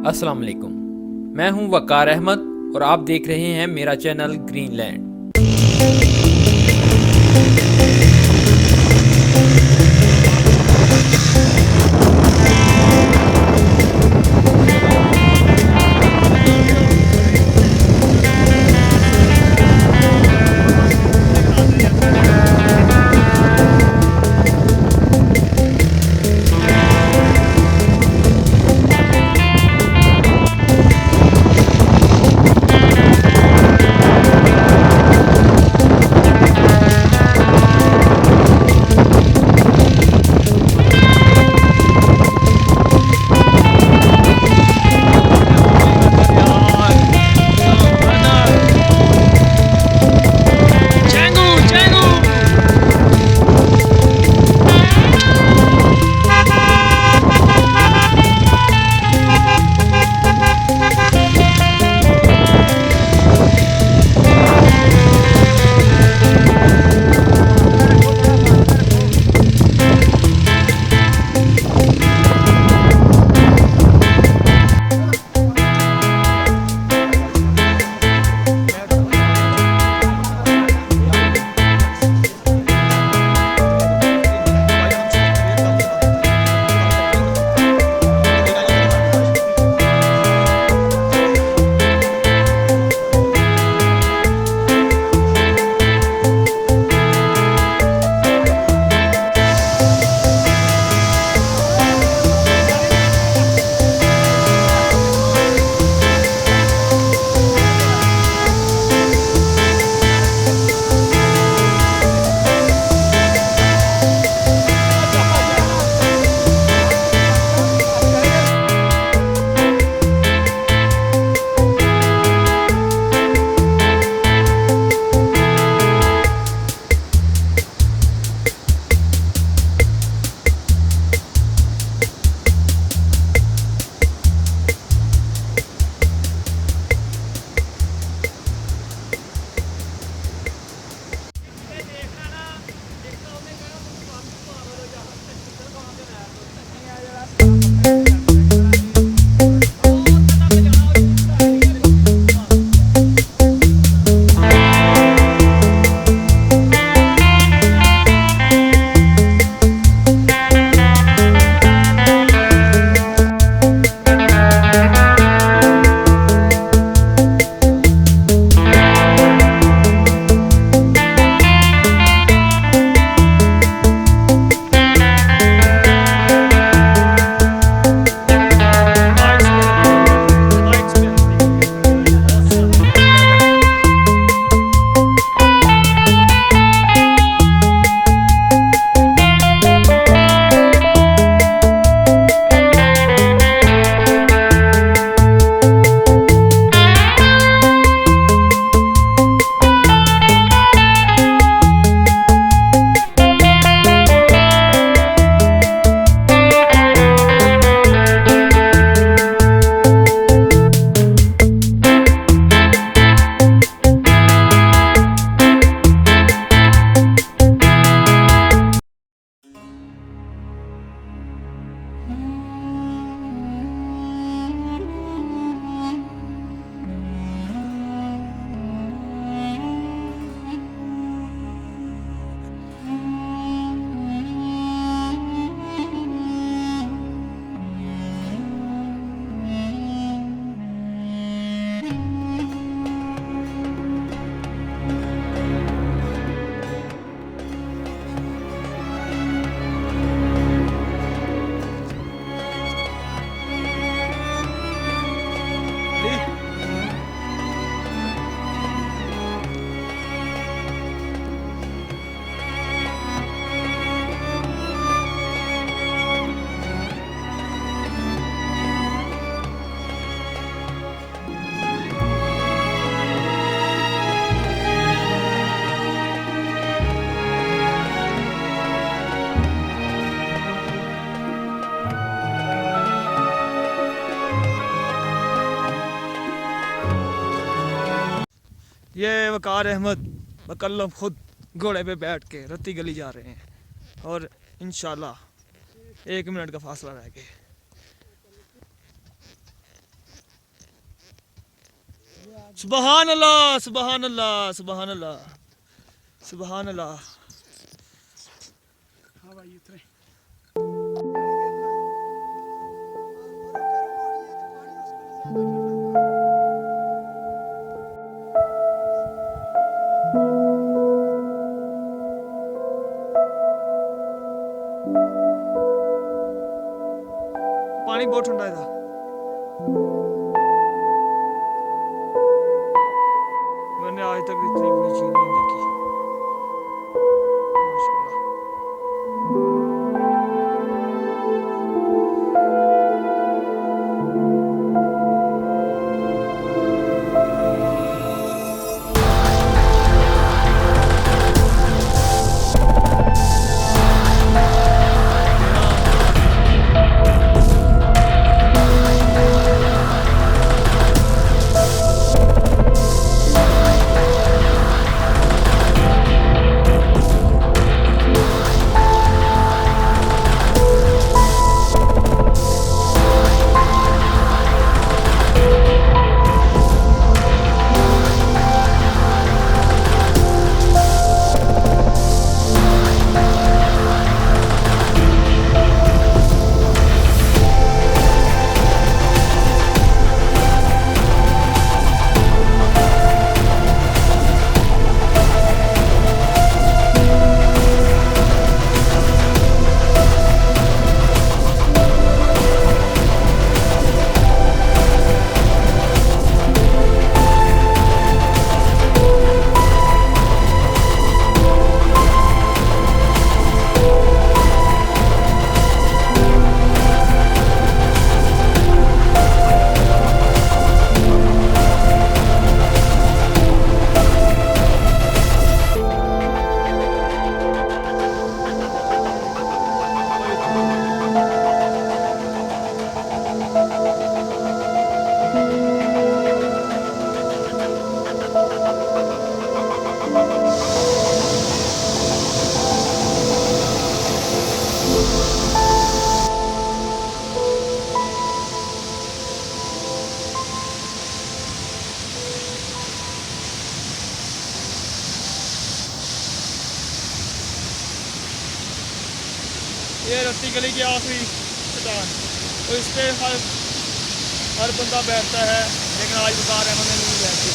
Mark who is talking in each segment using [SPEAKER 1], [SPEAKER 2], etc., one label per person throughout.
[SPEAKER 1] अस्सलाम वालेकुम। मैं हूं वकार अहमद और आप देख रहे हैं मेरा चैनल ग्रीनलैंड।
[SPEAKER 2] ये वकार अहमद मकल्लम खुद घोड़े पे बैठ के रत्ती गली जा रहे हैं और इंशाल्लाह 1 मिनट का फासला रह गया। सुबहान अल्लाह, सुबहान अल्लाह, सुबहान अल्लाह, सुबहान अल्लाह। हाँ भाई उतरे। पानी बहुत ठंडा था। मैंने आज तक इतनी बड़ी झील नहीं देखी माशाल्लाह। ये रत्ती गली की आखिरी चट्टान, तो इस पे हर बंदा बैठता है, लेकिन आज अज़ाद अहमद ने नहीं बैठी।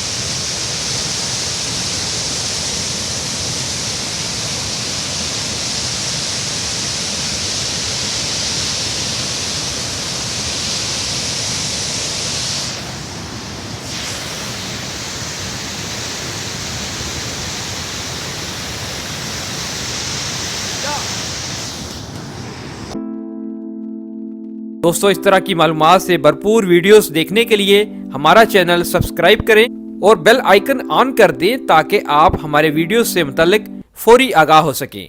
[SPEAKER 1] दोस्तों, इस तरह की मालूमात से भरपूर वीडियोस देखने के लिए हमारा चैनल सब्सक्राइब करें और बेल आइकन ऑन कर दें ताकि आप हमारे वीडियोस से मुतल्लिक फौरी आगाह हो सकें।